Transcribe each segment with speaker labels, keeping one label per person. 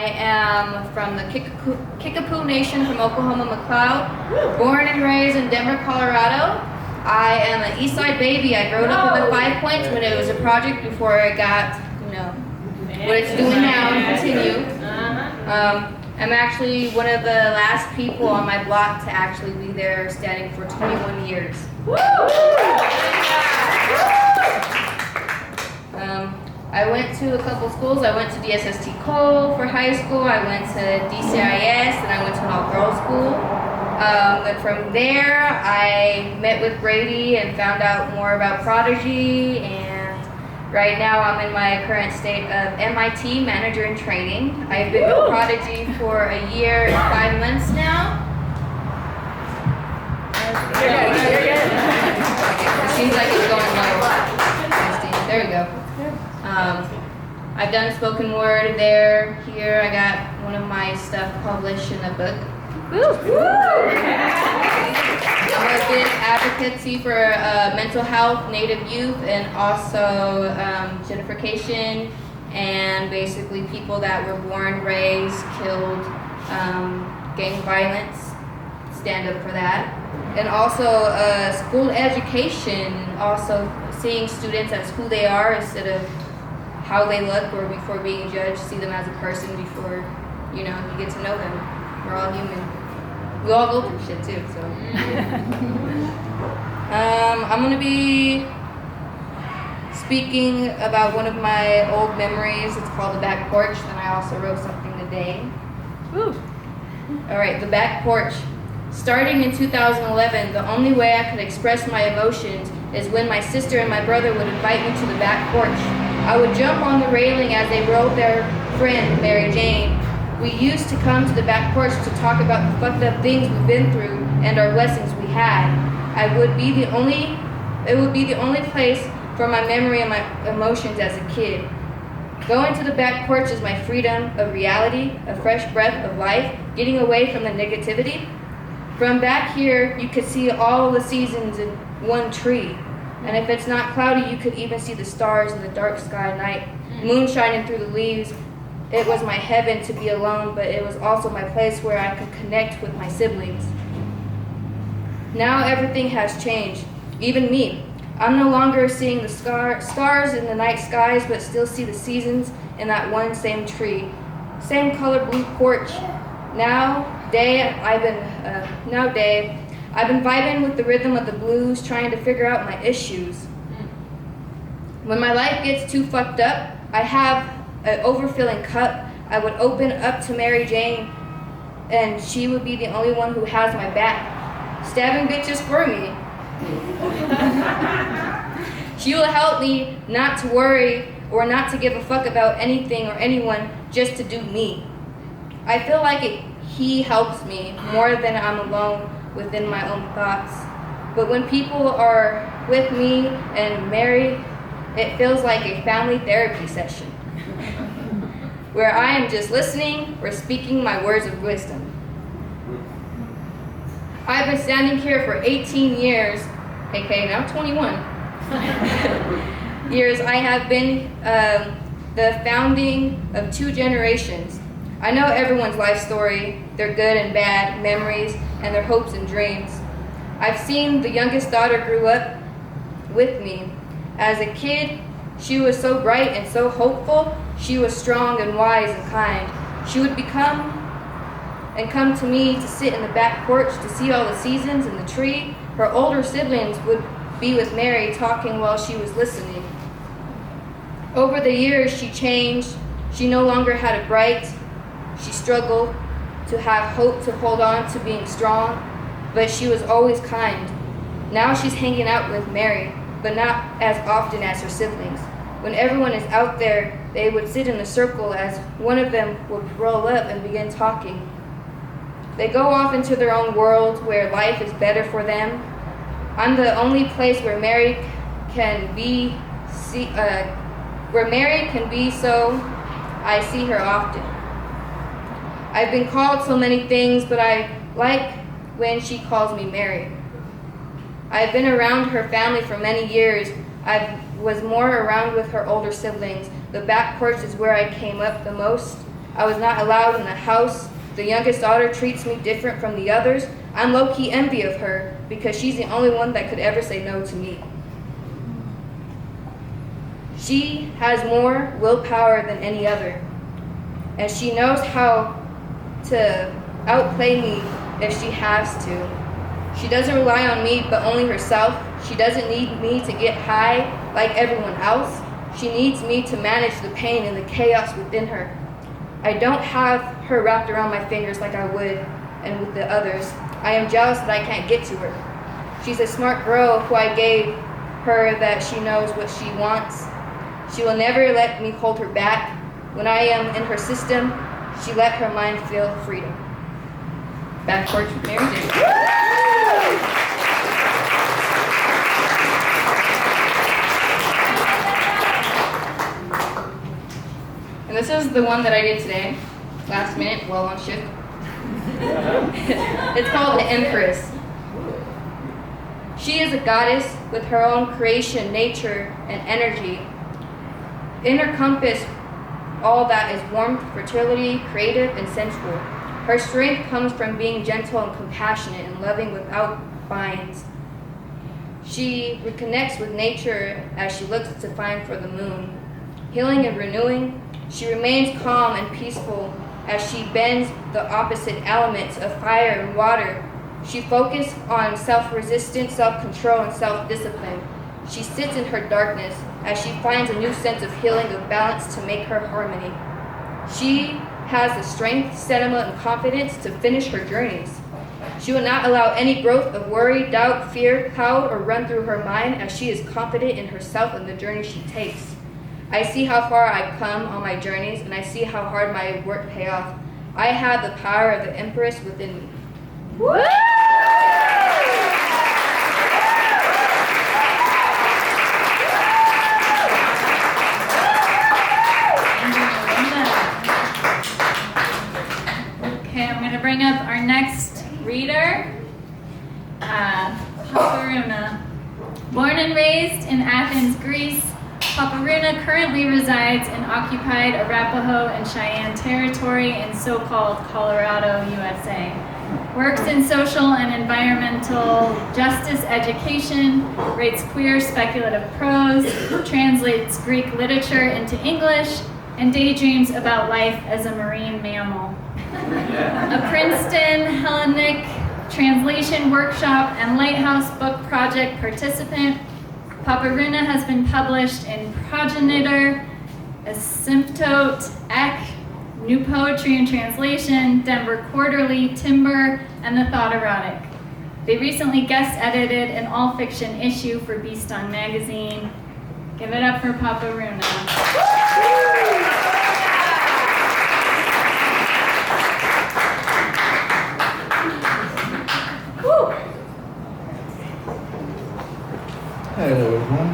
Speaker 1: am from the Kickapoo Nation from Oklahoma, McLeod. Born and raised in Denver, Colorado. I am an East Side baby. I grew up in the 5 Points when it was a project before it got, what it's doing now and continue. I'm actually one of the last people on my block to actually be there, standing for 21 years. I went to a couple schools. I went to DSST Cole for high school. I went to DCIS, and I went to an all-girls school. And from there, I met with Brady and found out more about Prodigy. And right now, I'm in my current state of MIT manager in training. I've been with Prodigy for a year and 5 months now. It seems like it's going low. There we go. I've done spoken word there, here. I got one of my stuff published in a book. I'm a big advocacy for mental health, Native youth, and also gentrification, and basically people that were born, raised, killed, gang violence. Stand up for that. And also school education, and also seeing students as who they are instead of how they look or before being judged. See them as a person before, you get to know them. We're all human. We all go through shit too, so. I'm gonna be speaking about one of my old memories. It's called The Back Porch, and I also wrote something today. Woo. All right, The Back Porch. Starting in 2011, the only way I could express my emotions is when my sister and my brother would invite me to the back porch. I would jump on the railing as they rode their friend, Mary Jane. We used to come to the back porch to talk about the fucked up things we've been through and our blessings we had. It would be the only place for my memory and my emotions as a kid. Going to the back porch is my freedom of reality, a fresh breath of life, getting away from the negativity. From back here, you could see all the seasons in one tree. And if it's not cloudy, you could even see the stars in the dark sky at night, moon shining through the leaves. It was my heaven to be alone, but it was also my place where I could connect with my siblings. Now everything has changed, even me. I'm no longer seeing the stars in the night skies, but still see the seasons in that one same tree. Same color blue porch. Now I've been vibing with the rhythm of the blues, trying to figure out my issues. When my life gets too fucked up, I have an overfilling cup. I would open up to Mary Jane, and she would be the only one who has my back, stabbing bitches for me. She will help me not to worry or not to give a fuck about anything or anyone, just to do me. I feel like he helps me more than I'm alone within my own thoughts. But when people are with me and Mary, it feels like a family therapy session where I am just listening or speaking my words of wisdom. I've been standing here for 18 years, aka now 21 years. I have been the founding of 2 generations. I know everyone's life story, their good and bad memories, and their hopes and dreams. I've seen the youngest daughter grew up with me. As a kid, she was so bright and so hopeful. She was strong and wise and kind. She would come to me to sit in the back porch to see all the seasons in the tree. Her older siblings would be with Mary talking while she was listening. Over the years, she changed. She no longer had a bright. She struggled to have hope to hold on to being strong, but she was always kind. Now she's hanging out with Mary, but not as often as her siblings. When everyone is out there, they would sit in a circle as one of them would roll up and begin talking. They go off into their own world where life is better for them. I'm the only place where Mary can be, so I see her often. I've been called so many things, but I like when she calls me Mary. I've been around her family for many years. I was more around with her older siblings. The back porch is where I came up the most. I was not allowed in the house. The youngest daughter treats me different from the others. I'm low-key envy of her because she's the only one that could ever say no to me. She has more willpower than any other, and she knows how to outplay me if she has to. She doesn't rely on me, but only herself. She doesn't need me to get high like everyone else. She needs me to manage the pain and the chaos within her. I don't have her wrapped around my fingers like I would and with the others. I am jealous that I can't get to her. She's a smart girl who I gave her that she knows what she wants. She will never let me hold her back. When I am in her system, she let her mind feel freedom. Back porch with Mary Jane. And this is the one that I did today, last minute, while on shift. It's called the Empress. She is a goddess with her own creation, nature, and energy. In her compass, all that is warmth, fertility, creative, and sensual. Her strength comes from being gentle and compassionate and loving without binds. She reconnects with nature as she looks to find for the moon. Healing and renewing, she remains calm and peaceful as she bends the opposite elements of fire and water. She focuses on self-resistance, self-control, and self-discipline. She sits in her darkness as she finds a new sense of healing, of balance to make her harmony. She has the strength, stamina, and confidence to finish her journeys. She will not allow any growth of worry, doubt, fear, cloud, or run through her mind as she is confident in herself and the journey she takes. I see how far I've come on my journeys, and I see how hard my work pay off. I have the power of the Empress within me. Woo!
Speaker 2: Okay, I'm going to bring up our next reader, Paparouna. Born and raised in Athens, Greece, Paparouna currently resides in occupied Arapaho and Cheyenne territory in so-called Colorado, USA. Works in social and environmental justice education, writes queer speculative prose, translates Greek literature into English, and daydreams about life as a marine mammal. A Princeton Hellenic translation workshop and Lighthouse book project participant, Paparouna has been published in Progenitor, Asymptote, Ek, New Poetry and Translation, Denver Quarterly, Timber, and The Thought Erotic. They recently guest edited an all-fiction issue for Beast On magazine. Give it up for Paparouna.
Speaker 3: Hello, everyone.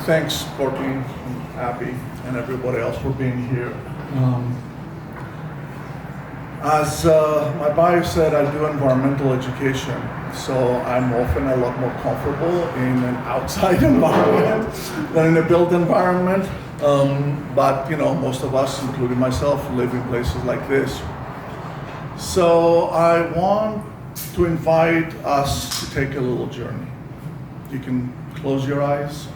Speaker 3: Thanks, Courtney, Abby, and everybody else for being here. As my bio said, I do environmental education, so I'm often a lot more comfortable in an outside environment than in a built environment. But you know, most of us, including myself, live in places like this. So I want to invite us to take a little journey. You can close your eyes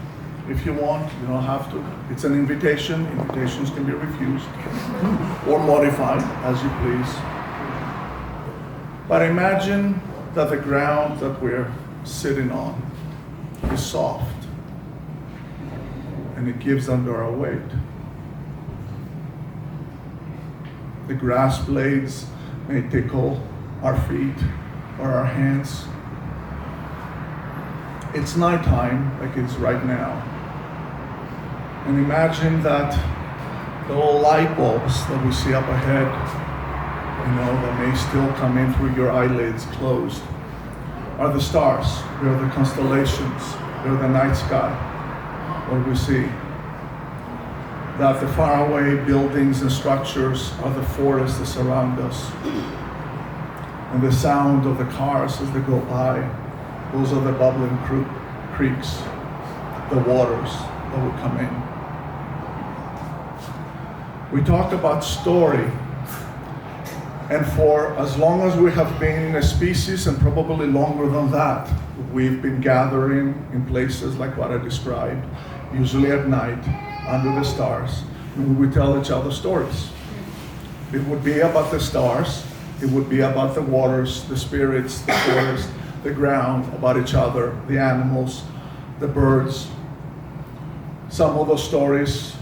Speaker 3: if you want, you don't have to. It's an invitation. Invitations can be refused or modified as you please. But imagine that the ground that we're sitting on is soft and it gives under our weight. The grass blades may tickle our feet or our hands. It's nighttime, like it's right now. And imagine that the little light bulbs that we see up ahead, you know, that may still come in through your eyelids closed, are the stars. They're the constellations. They're the night sky, what we see. That the faraway buildings and structures are the forests that surround us. And the sound of the cars as they go by, those are the bubbling creeks, the waters that will come in. We talk about story. And for as long as we have been in a species, and probably longer than that, we've been gathering in places like what I described, usually at night, under the stars, and we would tell each other stories. It would be about the stars, it would be about the waters, the spirits, the forest, the ground, about each other, the animals, the birds. Some of those stories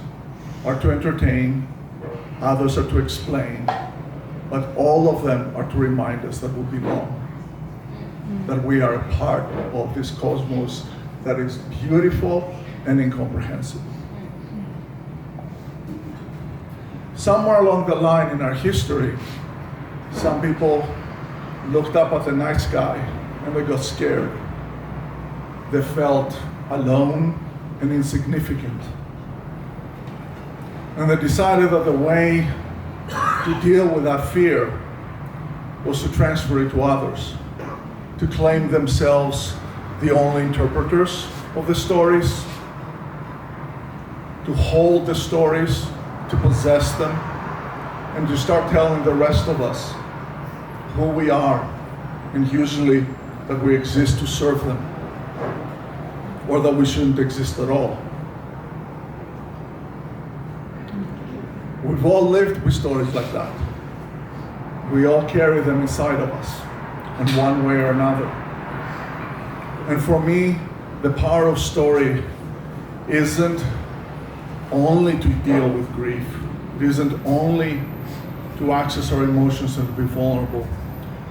Speaker 3: are to entertain, others are to explain, but all of them are to remind us that we belong, that we are a part of this cosmos that is beautiful and incomprehensible. Somewhere along the line in our history, some people looked up at the night sky and they got scared. They felt alone and insignificant. And they decided that the way to deal with that fear was to transfer it to others, to claim themselves the only interpreters of the stories, to hold the stories, to possess them, and to start telling the rest of us who we are, and usually that we exist to serve them, or that we shouldn't exist at all. We've all lived with stories like that. We all carry them inside of us in one way or another. And for me, the power of story isn't only to deal with grief. It isn't only to access our emotions and to be vulnerable,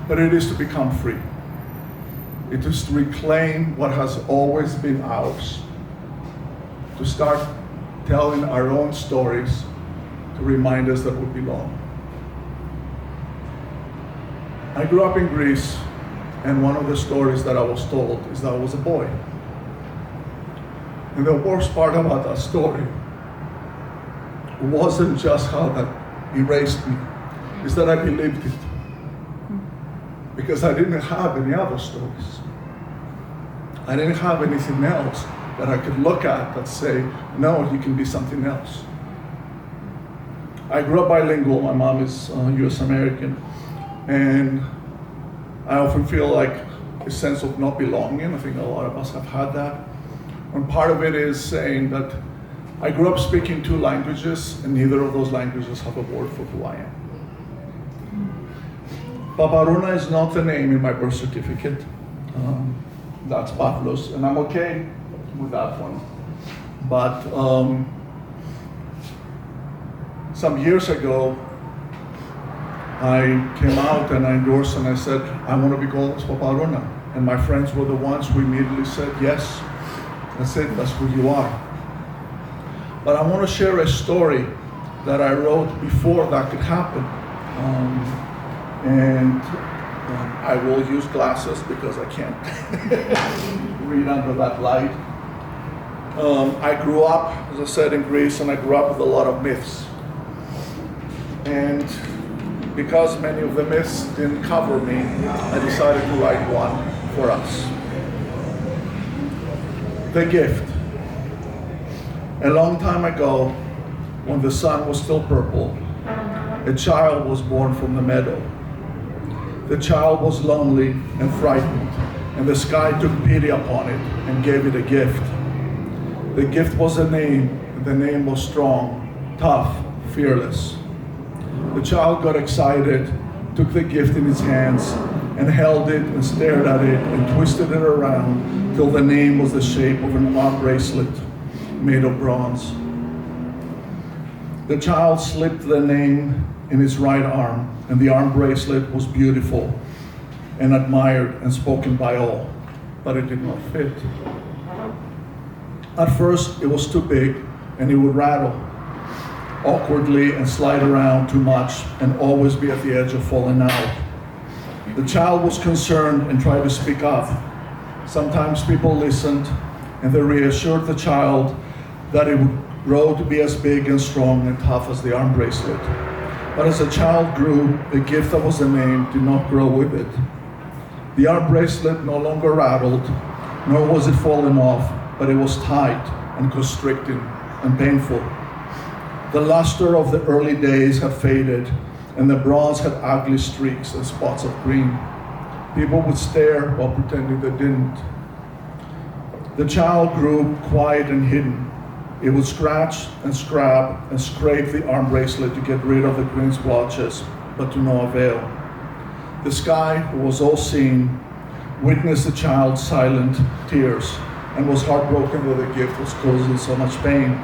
Speaker 3: but it is to become free. It is to reclaim what has always been ours, to start telling our own stories, to remind us that we belong. I grew up in Greece, and one of the stories that I was told is that I was a boy. And the worst part about that story wasn't just how that erased me, is that I believed it. Because I didn't have any other stories. I didn't have anything else that I could look at that say, no, you can be something else. I grew up bilingual. My mom is US American, and I often feel like a sense of not belonging. I think a lot of us have had that. And part of it is saying that I grew up speaking 2 languages, and neither of those languages have a word for who I am. Paparouna is not the name in my birth certificate. That's Pavlos, and I'm okay with that one. But some years ago, I came out and I endorsed and I said, I want to be called paparouna. And my friends were the ones who immediately said, yes, that's it, that's who you are. But I want to share a story that I wrote before that could happen. I will use glasses because I can't read under that light. I grew up, as I said, in Greece, and I grew up with a lot of myths. And because many of the myths didn't cover me, I decided to write one for us. The Gift. A long time ago, when the sun was still purple, a child was born from the meadow. The child was lonely and frightened, and the sky took pity upon it and gave it a gift. The gift was a name, and the name was strong, tough, fearless. The child got excited, took the gift in his hands, and held it and stared at it and twisted it around till the name was the shape of an arm bracelet made of bronze. The child slipped the name in his right arm, and the arm bracelet was beautiful and admired and spoken by all, but it did not fit. At first, it was too big, and it would rattle awkwardly and slide around too much and always be at the edge of falling out. The child was concerned and tried to speak up. Sometimes people listened, and they reassured the child that it would grow to be as big and strong and tough as the arm bracelet. But as the child grew, the gift that was the name did not grow with it. The arm bracelet no longer rattled, nor was it falling off, but it was tight and constricting and painful. The luster of the early days had faded, and the bronze had ugly streaks and spots of green. People would stare while pretending they didn't. The child grew quiet and hidden. It would scratch and scrub and scrape the arm bracelet to get rid of the green splotches, but to no avail. The sky, who was all-seeing, witnessed the child's silent tears and was heartbroken that the gift was causing so much pain.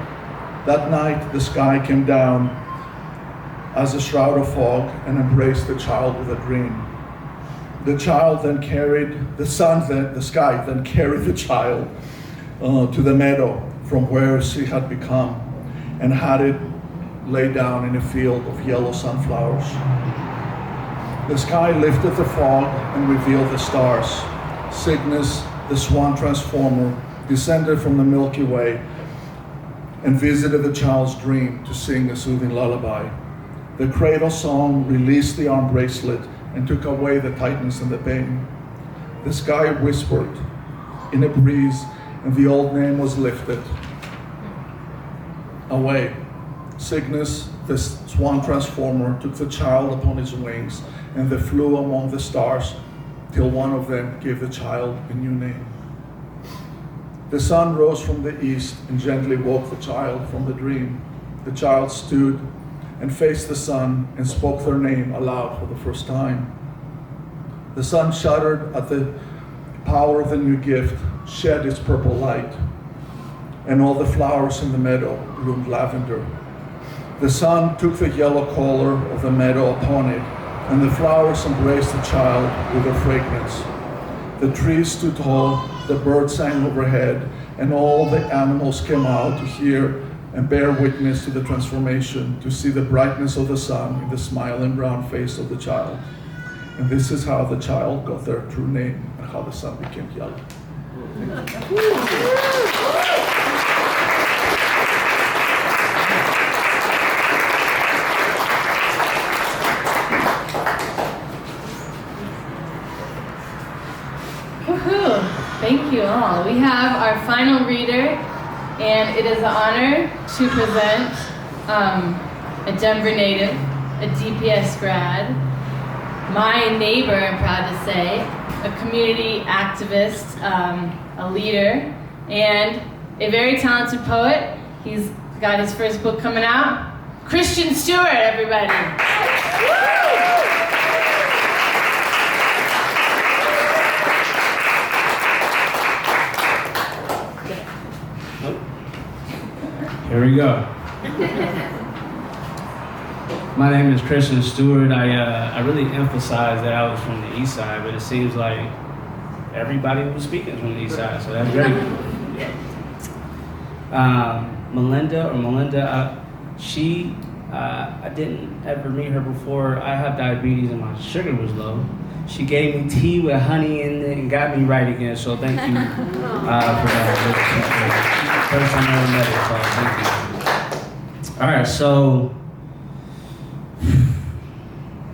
Speaker 3: That night, the sky came down as a shroud of fog and embraced the child with a dream. The sky then carried the child to the meadow from where she had become and had it lay down in a field of yellow sunflowers. The sky lifted the fog and revealed the stars. Cygnus, the swan transformer, descended from the Milky Way and visited the child's dream to sing a soothing lullaby. The cradle song released the arm bracelet and took away the tightness and the pain. The sky whispered in a breeze, and the old name was lifted. Away. Cygnus, the swan transformer, took the child upon his wings, and they flew among the stars till one of them gave the child a new name. The sun rose from the east and gently woke the child from the dream. The child stood and faced the sun and spoke their name aloud for the first time. The sun shuddered at the power of the new gift, shed its purple light, and all the flowers in the meadow bloomed lavender. The sun took the yellow color of the meadow upon it, and the flowers embraced the child with their fragrance. The trees stood tall, the birds sang overhead, and all the animals came out to hear and bear witness to the transformation, to see the brightness of the sun in the smiling brown face of the child. And this is how the child got their true name and how the sun became yellow.
Speaker 2: Woohoo! Thank you all. We have our final reader, and it is an honor to present a Denver native, a DPS grad, my neighbor, I'm proud to say, a community activist, a leader, and a very talented poet. He's got his first book coming out. Christian Steward, everybody.
Speaker 4: Here we go. My name is Christian Steward. I really emphasized that I was from the east side, but it seems like everybody who was speaking is from the east side, so that's great. Melinda, I didn't ever meet her before. I have diabetes and my sugar was low. She gave me tea with honey in it and got me right again, so thank you for that. First time I ever met her, so thank you. All right, so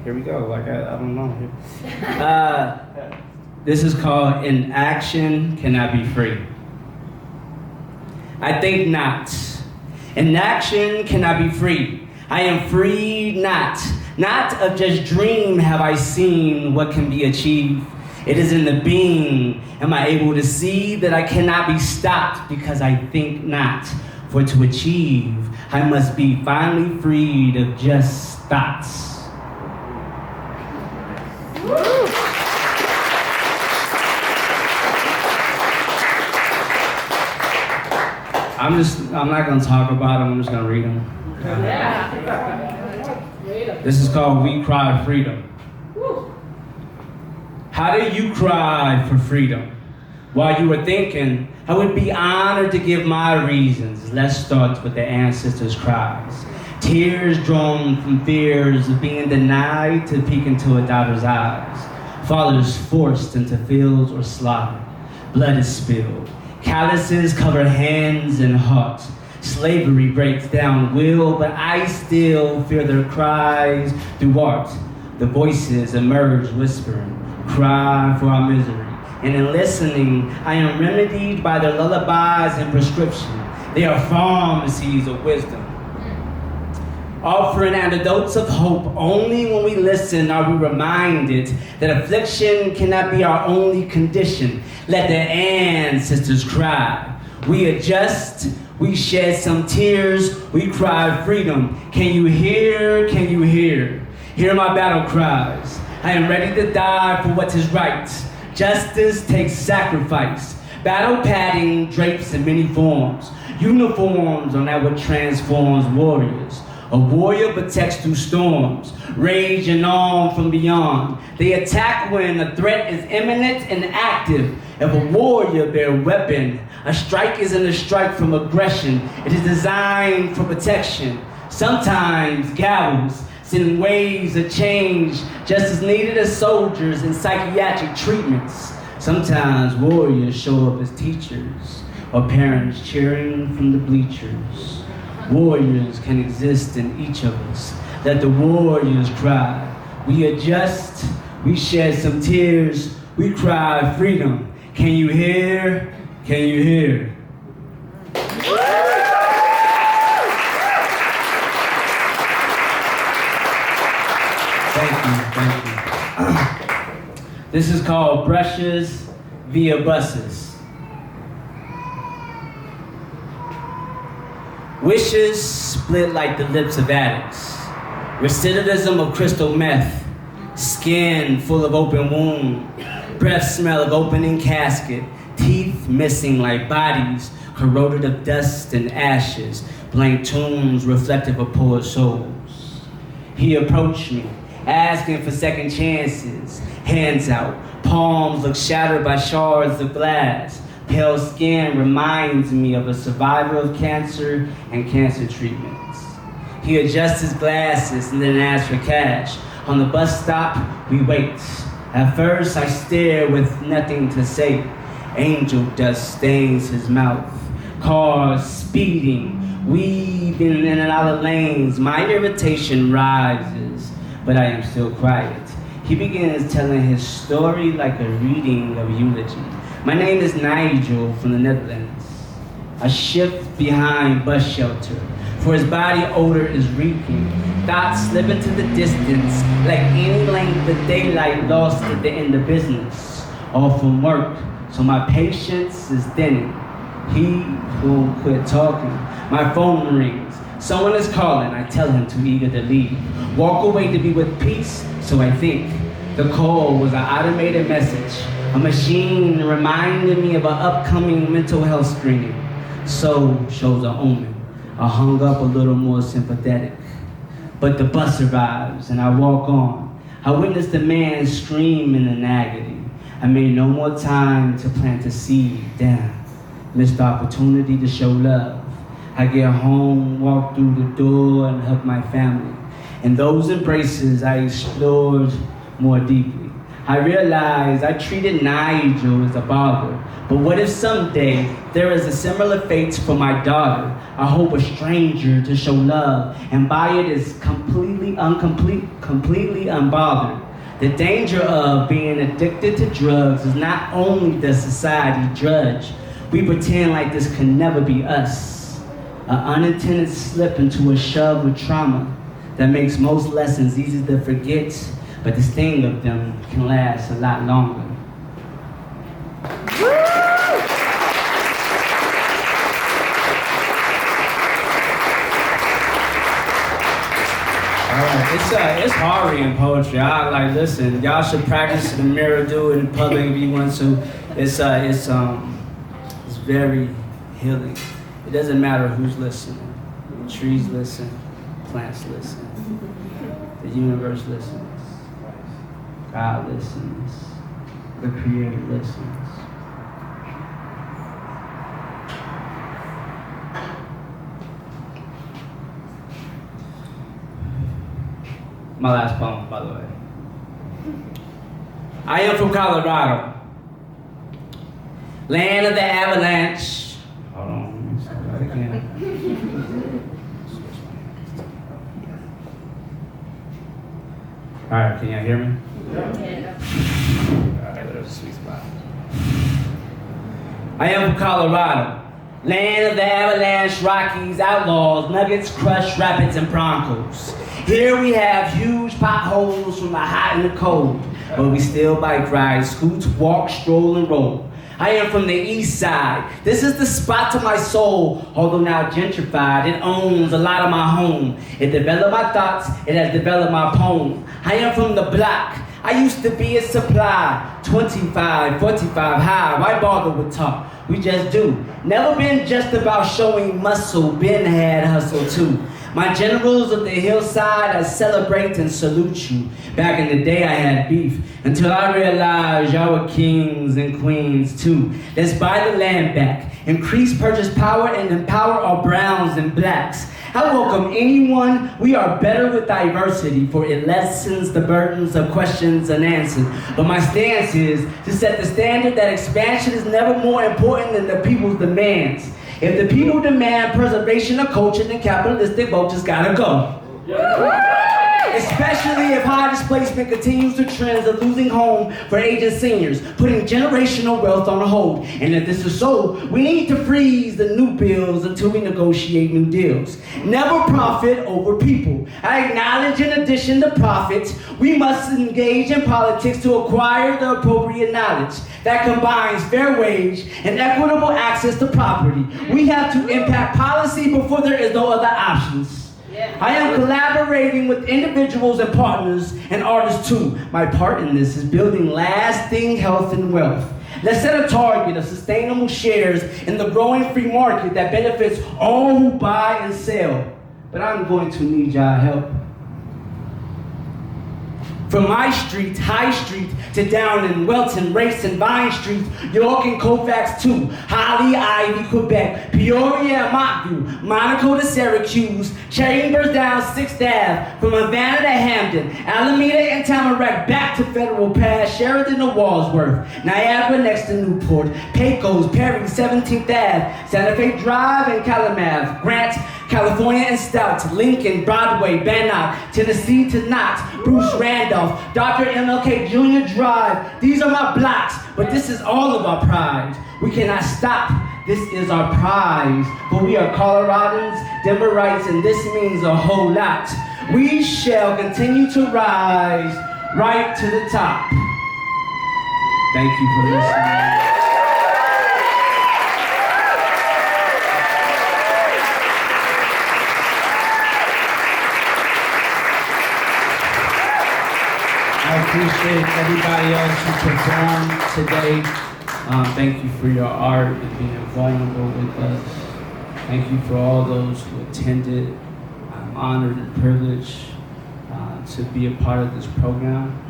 Speaker 4: here we go. Like, I don't know. This is called "In Action Cannot Be Free." I think not. In action cannot be free. I am free not of just dream have I seen what can be achieved. It is in the being. Am I able to see that I cannot be stopped because I think not? For to achieve, I must be finally freed of just thoughts. I'm not gonna talk about them, I'm just gonna read them. This is called "We Cry Freedom." How do you cry for freedom? While you were thinking, I would be honored to give my reasons. Let's start with the ancestors' cries. Tears drawn from fears of being denied to peek into a daughter's eyes. Fathers forced into fields or slaughtered. Blood is spilled. Calluses cover hands and hearts. Slavery breaks down will, but I still fear their cries through art. The voices emerge whispering, cry for our misery. And in listening, I am remedied by their lullabies and prescription. They are pharmacies of wisdom. offering antidotes of hope. Only when we listen are we reminded that affliction cannot be our only condition. Let the ancestors cry. We adjust, we shed some tears, we cry freedom. Can you hear? Can you hear? Hear my battle cries. I am ready to die for what is right. Justice takes sacrifice. Battle padding drapes in many forms. Uniforms are not what transforms warriors. A warrior protects through storms, rage and on from beyond. They attack when a threat is imminent and active. If a warrior bear a weapon, a strike isn't a strike from aggression. It is designed for protection. Sometimes gallows send waves of change just as needed as soldiers in psychiatric treatments. Sometimes warriors show up as teachers or parents cheering from the bleachers. Warriors can exist in each of us. Let the warriors cry. We adjust, we shed some tears, we cry freedom. Can you hear? Can you hear? Thank you. This is called Brushes via Buses. Wishes split like the lips of addicts. Recidivism of crystal meth. Skin full of open wound. Breath smell of opening casket. Teeth missing like bodies, corroded of dust and ashes. Blank tombs reflective of poor souls. He approached me, asking for second chances. Hands out, palms look shattered by shards of glass. Pale skin reminds me of a survivor of cancer and cancer treatments. He adjusts his glasses and then asks for cash. On the bus stop, we wait. At first, I stare with nothing to say. Angel dust stains his mouth. Cars speeding, weaving in and out of lanes. My irritation rises, but I am still quiet. He begins telling his story like a reading of eulogy. My name is Nigel from the Netherlands. I shift behind bus shelter, for his body odor is reeking. Thoughts slip into the distance, like any length of daylight lost at the end of business. All from work, so my patience is thinning. He won't quit talking. My phone rings. Someone is calling. I tell him too eager to leave. Walk away to be with peace, so I think. The call was an automated message. A machine reminded me of an upcoming mental health screening. So shows an omen. I hung up a little more sympathetic. But the bus arrives and I walk on. I witness the man screaming in agony. I made no more time to plant a seed. Damn, missed the opportunity to show love. I get home, walk through the door and hug my family. In those embraces, I explored more deeply. I realized I treated Nigel as a bother, but what if someday there is a similar fate for my daughter? I hope a stranger to show love, and by it is completely unbothered. The danger of being addicted to drugs is not only does society judge, we pretend like this can never be us. An unintended slip into a shove with trauma that makes most lessons easy to forget, but the sting of them can last a lot longer. It's hard reading poetry. Listen, y'all should practice in the mirror, do it in public if you want to. It's very healing. It doesn't matter who's listening. Trees listen, plants listen, the universe listens, God listens, the Creator listens. My last poem, by the way. I am from Colorado, land of the avalanche. Hold on, let me start that again. All right, can y'all hear me? Yeah. All right, there's a sweet spot. I am from Colorado, Land of the Avalanche, Rockies, Outlaws, Nuggets, Crush, Rapids, and Broncos. Here we have huge potholes from the hot and the cold, but we still bike ride, scoot, walk, stroll, and roll. I am from the east side. This is the spot to my soul, although now gentrified. It owns a lot of my home. It developed my thoughts, it has developed my poem. I am from the block. I used to be a supply, 25, 45 high. Why bother with talk? We just do. Never been just about showing muscle, been had hustle too. My generals of the hillside, I celebrate and salute you. Back in the day I had beef, until I realized y'all were kings and queens too. Let's buy the land back, increase purchase power and empower our browns and blacks. I welcome anyone. We are better with diversity, for it lessens the burdens of questions unanswered. But my stance is to set the standard that expansion is never more important than the people's demands. If the people demand preservation of culture, then capitalistic vultures gotta go. Especially if high displacement continues the trends of losing home for aging seniors, putting generational wealth on hold. And if this is so, we need to freeze the new bills until we negotiate new deals. Never profit over people. I acknowledge in addition to profits, we must engage in politics to acquire the appropriate knowledge that combines fair wage and equitable access to property. We have to impact policy before there is no other options. I am collaborating with individuals and partners and artists too. My part in this is building lasting health and wealth. Let's set a target of sustainable shares in the growing free market that benefits all who buy and sell. But I'm going to need y'all help. From my street, High Street, to down in Welton, Race and Vine Street, York and Colfax too, Holly, Ivy, Quebec, Peoria and Montview, Monaco to Syracuse, Chambers down 6th Ave, from Havana to Hamden, Alameda and Tamarack back to Federal Pass, Sheridan to Walsworth, Niagara next to Newport, Pecos, Perry, 17th Ave, Santa Fe Drive and Calumet, Grant, California and Stout, Lincoln, Broadway, Bannock, Tennessee to Knott, Bruce Randolph, Dr. MLK Jr. Drive. These are my blocks, but this is all of our pride. We cannot stop. This is our prize. For we are Coloradans, Denverites, and this means a whole lot. We shall continue to rise right to the top. Thank you for listening. I appreciate everybody else who performed today. Thank you for your art and being vulnerable with us. Thank you for all those who attended. I'm honored and privileged to be a part of this program.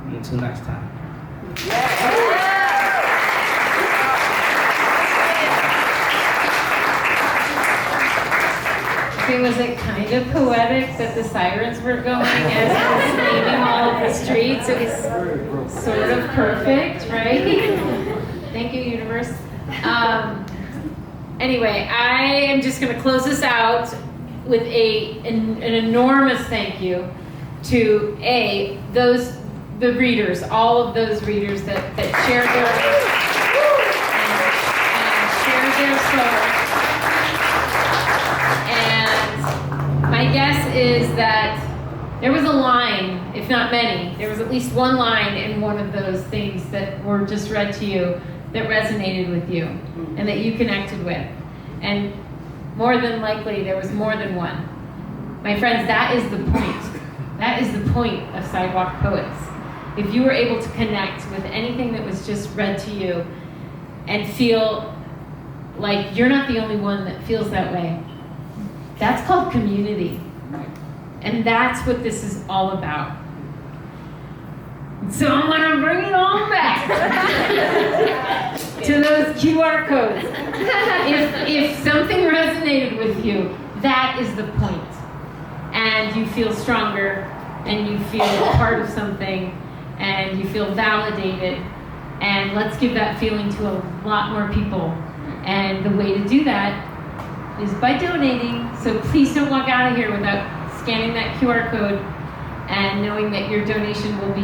Speaker 4: Until next time.
Speaker 2: Okay, was it kind of poetic that the sirens were going as it was naming all of the streets? It was sort of perfect, right? Thank you, universe. Anyway, I am just going to close this out with an enormous thank you to the readers, all of those readers that shared their soul. And my guess is that there was a line, if not many, there was at least one line in one of those things that were just read to you that resonated with you and that you connected with. And more than likely, there was more than one. My friends, that is the point. That is the point of Sidewalk Poets. If you were able to connect with anything that was just read to you and feel like you're not the only one that feels that way, that's called community. And that's what this is all about. So I'm gonna bring it on back to those QR codes. If something resonated with you, that is the point. And you feel stronger, and you feel part of something, and you feel validated. And let's give that feeling to a lot more people. And the way to do that is by donating. So please don't walk out of here without scanning that QR code and knowing that your donation will be